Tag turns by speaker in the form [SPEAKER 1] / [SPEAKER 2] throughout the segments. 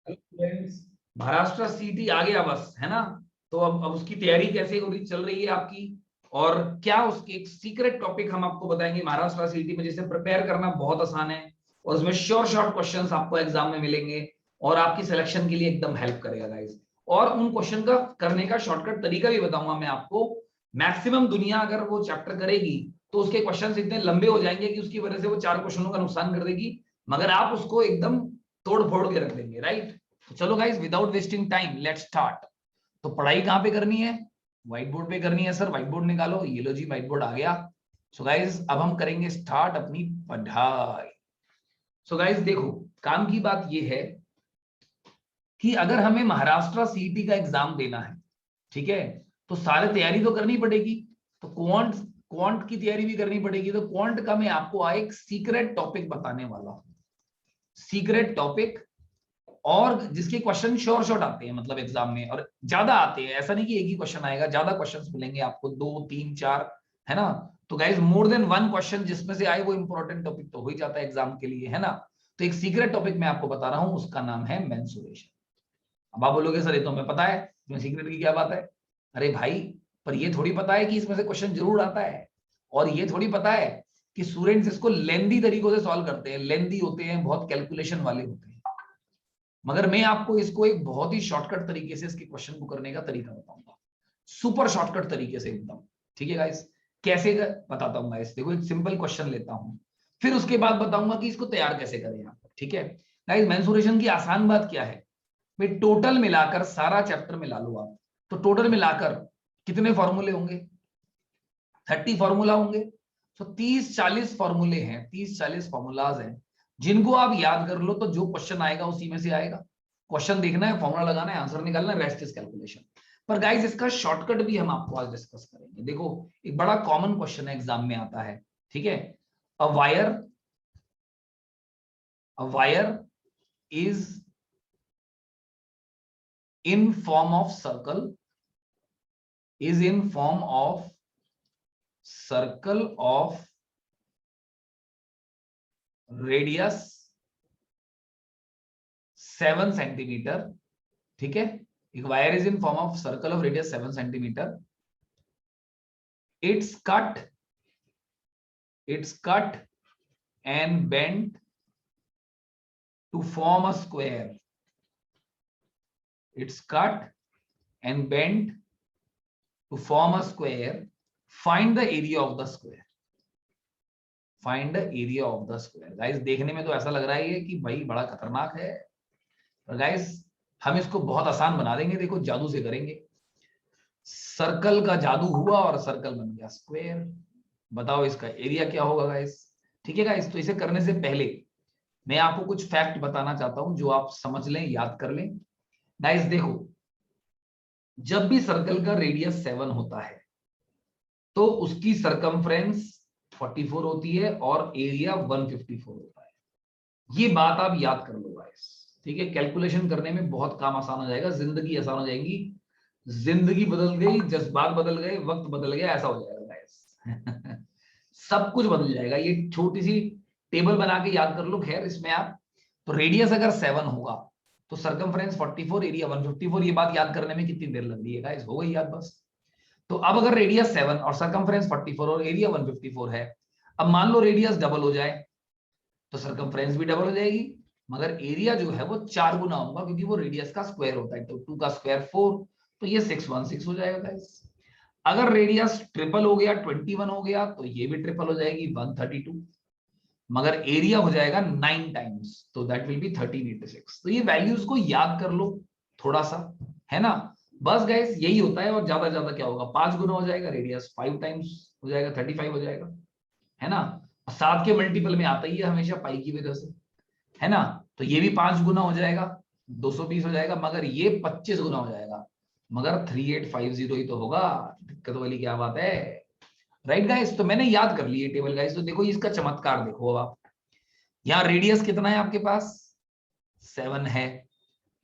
[SPEAKER 1] Friends, Maharashtra सीटी आ गया बस, है ना। तो अब उसकी तैयारी कैसे हो रही चल रही है आपकी, और क्या उसके एक सीक्रेट टॉपिक हम आपको बताएंगे महाराष्ट्र सीटी में, जिसे प्रिपेयर करना बहुत आसान है और उसमें श्योर शॉर्ट क्वेश्चंस आपको एग्जाम में मिलेंगे और आपकी सिलेक्शन के लिए एकदम हेल्प करेगा गाइस। और उन क्वेश्चन का करने का शॉर्टकट तरीका भी बताऊंगा मैं आपको। मैक्सिमम दुनिया अगर वो चैप्टर करेगी तो उसके क्वेश्चंस इतने लंबे हो जाएंगे कि उसकी वजह से वो 4 क्वेश्चनों का नुकसान कर देगी, मगर आप उसको एकदम तोड़ फोड़ के रख देंगे, राइट। तो चलो guys, without wasting time let's start. तो पढ़ाई कहां पे करनी है? व्हाइट बोर्ड पे करनी है सर। व्हाइट बोर्ड निकालो, ये लो जी, व्हाइट बोर्ड आ गया। सो गाइस, अब हम करेंगे स्टार्ट अपनी पढ़ाई। सो गाइस देखो, काम की बात ये है कि अगर हमें महाराष्ट्र सीईटी का एग्जाम देना है, ठीक है, तो सारे तैयारी तो करनी पड़ेगी। तो क्वांट क्वांट की तैयारी भी करनी पड़ेगी। तो क्वांट का मैं आपको एक सीक्रेट टॉपिक बताने वाला हूं, सीक्रेट टॉपिक, और जिसके क्वेश्चन शॉर्ट शॉर्ट आते हैं, मतलब एग्जाम में, और ज्यादा आते हैं। ऐसा नहीं कि एक ही क्वेश्चन आएगा, ज्यादा क्वेश्चंस मिलेंगे आपको, 2 3 4, है ना। तो guys more than one question जिसमें से आए वो इंपॉर्टेंट टॉपिक तो हो ही जाता है एग्जाम के लिए, है ना। तो एक सीक्रेट टॉपिक मैं आपको बता रहा हूं, उसका नाम है मेंसुरेशन। अब आप बोलोगे सर ये तो हमें पता है, इसमें सीक्रेट की क्या बात है? अरे भाई, पर ये थोड़ी पता है कि इसमें से क्वेश्चन जरूर आता है, और ये थोड़ी पता है कि स्टूडेंट्स इसको लेंदी तरीकों से सॉल्व करते हैं। लेंदी होते हैं, बहुत कैलकुलेशन वाले होते हैं, मगर मैं आपको इसको एक बहुत ही शॉर्टकट तरीके से इसके क्वेश्चन को करने का तरीका बताऊंगा, सुपर शॉर्टकट तरीके से एकदम। ठीक है गाइस, कैसे बताता हूँ गाइस। देखो, एक सिंपल क्वेश्चन लेता हूं, फिर उसके बाद बताऊंगा कि इसको तैयार कैसे करें आप। ठीक है गाइस, मेंसुरेशन की आसान बात क्या है? भाई टोटल मिलाकर सारा चैप्टर मिला लो आप, तो टोटल मिलाकर कितने फॉर्मूले होंगे? 30 फॉर्मूला होंगे। तो 30-40 फॉर्मूले हैं, 30-40 फॉर्मूलाज हैं, जिनको आप याद कर लो तो जो क्वेश्चन आएगा उसी में से आएगा। क्वेश्चन देखना है, फॉर्मूला लगाना है, आंसर निकालना है, रेस्ट इज कैलकुलेशन। पर गाइस, इसका शॉर्टकट भी हम आपको आज डिस्कस करेंगे। देखो, एक बड़ा कॉमन क्वेश्चन है, एग्जाम में आता है, ठीक है। A wire is in form of circle, is in form of circle of radius 7 centimetre. ठीक है, एक wire is in form of circle of radius 7 centimetre. It's cut and bent to form a square. It's cut and bent to form a square. Find the area of the square. Find the area of the square. Guys, देखने में तो ऐसा लग रहा है कि भाई बड़ा खतरनाक है, पर गाइस हम इसको बहुत आसान बना देंगे। देखो, जादू से करेंगे। सर्कल का जादू हुआ और सर्कल बन गया स्क्वायर। बताओ इसका एरिया क्या होगा गाइस? ठीक है गाइस, तो इसे करने से पहले मैं आपको कुछ फैक्ट बताना चाहता हूं जो आप समझ लें, याद कर लें। गाइस देखो, जब भी सर्कल का रेडियस 7 होता है तो उसकी सरकमफ्रेंस 44 होती है और एरिया 154 होता है। ये बात आप याद कर लो गाइस, ठीक है। कैलकुलेशन करने में बहुत काम आसान हो जाएगा, जिंदगी आसान हो जाएगी। जिंदगी बदल गई, जज्बात बदल गए, वक्त बदल गया, ऐसा हो जाएगा गाइस। सब कुछ बदल जाएगा। ये छोटी सी टेबल बना के याद कर लो। खैर, इसमें आप, तो रेडियस अगर 7 होगा तो सरकमफ्रेंस 44, एरिया 154। ये बात याद करने में कितनी देर लग रही है गाइस? हो गई याद बस। तो अब अगर रेडियस 7 और सरकमफ्रेंस 44 और एरिया 154 है, अब मान लो रेडियस डबल हो जाए तो सरकमफ्रेंस भी डबल हो जाएगी, मगर एरिया जो है वो 4 गुना होगा, क्योंकि वो रेडियस का स्क्वायर होता है। तो 2 का स्क्वायर 4, तो ये 616 हो जाएगा गाइस। अगर रेडियस ट्रिपल हो गया, 21 हो गया, तो ये भी ट्रिपल हो जाएगी, 132, मगर एरिया हो जाएगा 9 टाइम्स, तो दैट विल बी 1386। तो ये वैल्यूज को याद कर लो थोड़ा सा, है ना। बस गाइस यही होता है, और ज्यादा ज्यादा क्या होगा, 5 गुना हो जाएगा, रेडियस 5 टाइम्स हो जाएगा, 35 हो जाएगा, है ना। 7 के मल्टीपल में आता ही है हमेशा पाई की वजह से, है ना। तो ये भी 5 गुना हो जाएगा, 220 हो जाएगा, मगर ये 25 गुना हो जाएगा, मगर 3850 ही तो होगा। दिक्कत वाली क्या बात है, राइट गाइस। तो मैंने याद कर ली ये टेबल गाइस। तो देखो इसका चमत्कार देखो। अब आप, यहाँ रेडियस कितना है आपके पास? 7 है,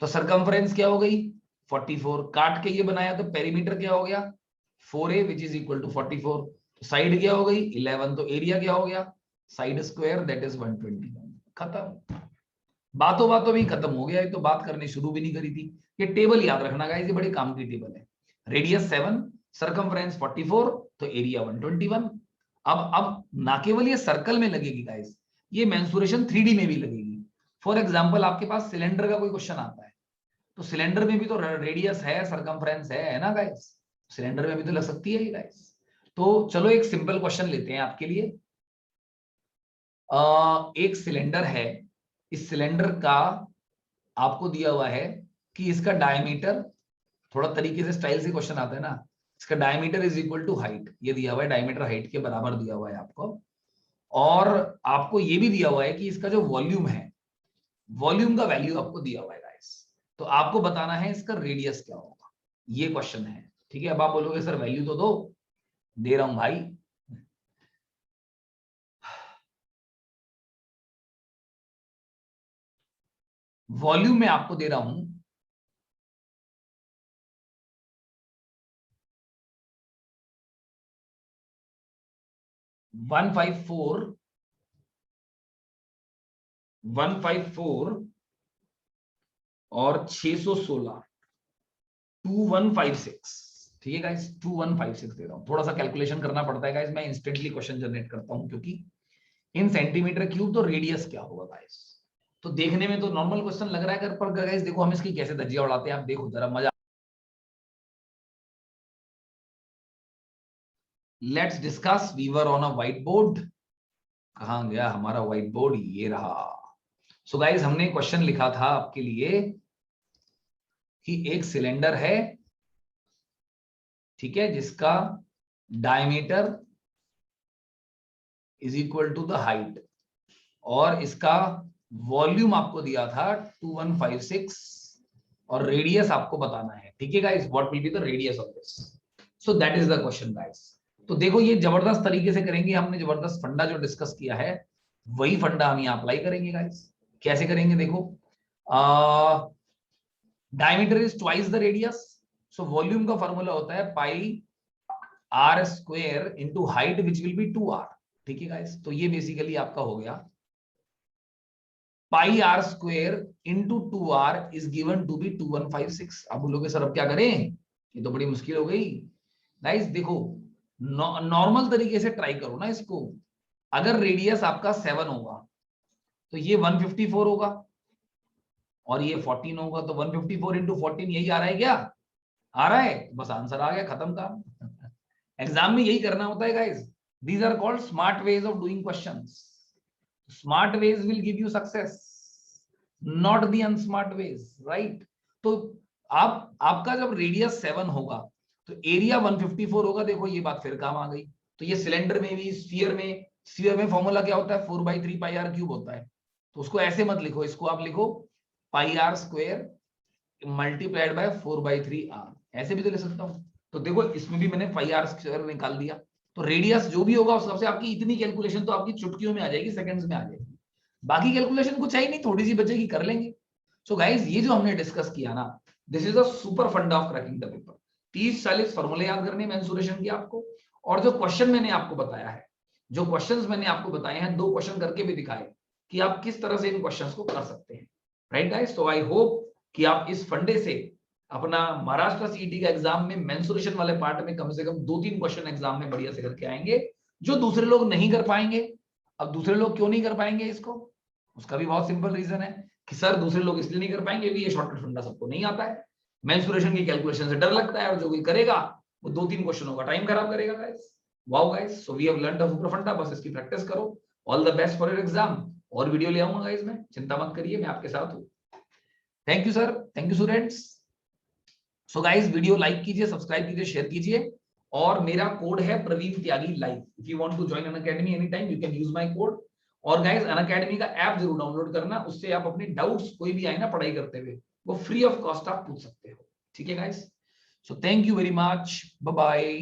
[SPEAKER 1] तो सरकमफ्रेंस क्या हो गई? 44। काट के ये बनाया तो पेरीमीटर क्या हो गया? 4a which is equal to 44। तो साइड क्या हो गई? 11। तो एरिया क्या हो गया? Side square that is 121। खत्म। बातों बातों में ही खत्म हो गया, ये तो बात करनी शुरू भी नहीं करी थी। ये टेबल याद रखना गाइस, ये बड़ी काम की टेबल है। रेडियस 7, सरकमफ्रेंस 44, तो एरिया 121। अब ना केवल ये सर्कल में लगेगी गाइस, ये मेंसुरेशन 3D में भी लगेगी। फॉर एग्जांपल आपके पास सिलेंडर का कोई क्वेश्चन आता है, तो सिलेंडर में भी तो रेडियस है, सरकमफ्रेंस है ना गाइस, सिलेंडर में भी तो लग सकती है गाइस। तो चलो एक सिंपल क्वेश्चन लेते हैं आपके लिए। एक सिलेंडर है, इस सिलेंडर का आपको दिया हुआ है कि इसका डायमीटर, थोड़ा तरीके से स्टाइल से क्वेश्चन आता है ना, इसका diameter is equal to height, ये दिया हुआ है, डायमीटर हाइट के बराबर दिया हुआ है आपको। और आपको ये भी दिया हुआ है कि इसका जो वॉल्यूम है, वॉल्यूम का वैल्यू आपको दिया हुआ है गाइस। तो आपको बताना है इसका रेडियस क्या होगा, ये क्वेश्चन है। ठीक है, अब आप बोलोगे सर वैल्यू तो दो, दे रहा हूं भाई। वॉल्यूम में आपको दे रहा हूं 154 और 616, 2156। ठीक है गाइस, 2156 दे रहा हूं। थोड़ा सा कैलकुलेशन करना पड़ता है गाइस, मैं इंस्टेंटली क्वेश्चन जनरेट करता हूं, क्योंकि इन सेंटीमीटर क्यूब तो रेडियस क्या होगा गाइस। तो देखने में तो नॉर्मल क्वेश्चन लग रहा है, पर गाइस देखो हम इसकी कैसे धज्जियां उड़ाते हैं, आप देखो जरा मजा। Let's discuss, we were on a whiteboard. कहां गया हमारा व्हाइट बोर्ड, ये रहा। सो गाइस हमने क्वेश्चन लिखा था आपके लिए कि एक सिलेंडर है, ठीक है, जिसका diameter is equal to the height, और इसका वॉल्यूम आपको दिया था 2156, और रेडियस आपको बताना है। ठीक है guys, what will be the radius of this. So that is the question guys. तो देखो ये जबरदस्त तरीके से करेंगे, हमने जबरदस्त फंडा जो डिस्कस किया है वही फंडा हम यहाँ अप्लाई करेंगे गाइस। कैसे करेंगे देखो, diameter is twice the radius, so volume का फॉर्मूला होता है pi r square into height which will be 2r। ठीक है गाइस, तो ये बेसिकली आपका हो गया pi r square into 2r is given to be 2156। अब बोलोगे सर अब क्या करें, ये तो बड़ी मुश्किल हो गई। गाइस देखो, नॉर्मल तरीके से ट्राई करो ना इसको। अगर रेडियस आपका 7 होगा तो ये 154 होगा, और ये 14 होगा, तो 154 इंटू 14 यही आ रहा है क्या, आ रहा है, बस आंसर आ गया, खत्म काम। एग्जाम में यही करना होता है guys, these are called smart ways of doing questions. Smart ways will give you success, not the unsmart ways, right. तो आप आपका जब रेडियस 7 होगा तो एरिया 154 होगा, देखो ये बात फिर काम आ गई। तो ये सिलेंडर में भी, स्फीयर में फॉर्मूला क्या होता है, 4/3 पाई आर क्यूब होता है। तो उसको ऐसे मत लिखो, इसको आप लिखो pi r square multiplied by 4/3 r, ऐसे भी तो ले सकता हूं। तो देखो इसमें भी मैंने पाई आर स्क्वायर निकाल दिया। तो रेडियस जो भी होगा उस हिसाब से आपकी इतनी कैलकुलेशन तो आपकी चुटकियों में आ जाएगी, सेकंड्स में आ जाएगी। बाकी कैलकुलेशन कुछ है ही नहीं, थोड़ी सी बचेगी, कर लेंगे। सो गाइस ये जो हमने डिस्कस किया ना, दिस इज अ सुपर फंडा ऑफ क्रैकिंग द पेपर। 30-40 फॉर्मूले याद करने मेंसुरेशन की आपको, और जो क्वेश्चन मैंने आपको बताया है, जो क्वेश्चंस मैंने आपको बताए हैं, 2 क्वेश्चन करके भी दिखाए कि आप किस तरह से इन क्वेश्चंस को कर सकते हैं, राइट गाइस। तो आई होप कि आप इस फंडे से अपना महाराष्ट्र सीईटी का एग्जाम में मेंसुरेशन वाले पार्ट में कम से कम 2-3 क्वेश्चन एग्जाम में बढ़िया से करके आएंगे, जो दूसरे लोग नहीं कर पाएंगे। अब दूसरे लोग क्यों नहीं कर पाएंगे इसको, उसका भी बहुत सिंपल रीजन है कि सर दूसरे लोग इसलिए नहीं कर पाएंगे क्योंकि ये शॉर्टकट फंडा सबको नहीं आता है, मेंसुरेशन की कैलकुलेशन से डर लगता है, और जो कोई करेगा वो 2-3 क्वेश्चनों का टाइम खराब करेगा guys. Wow guys, so we have learned the super फंडा, बस इसकी प्रैक्टिस करो। All the best for your exam. और वीडियो ले आऊंगा गाइस, मैं चिंता मत करिए, मैं आपके साथ हूं। Thank you sir, thank you students. So guys video like कीजिए, सब्सक्राइब कीजिए, शेयर कीजिए, और मेरा कोड है Praveen Tyagi live. If you want to join Unacademy any time you can use my code. और गाइस अन अकेडमी का app जरूर download करना, उससे आप अपने डाउट्स कोई भी आए ना पढ़ाई करते हुए, वो फ्री ऑफ कॉस्ट आप पूछ सकते हो। ठीक है guys, so thank you very much, bye bye.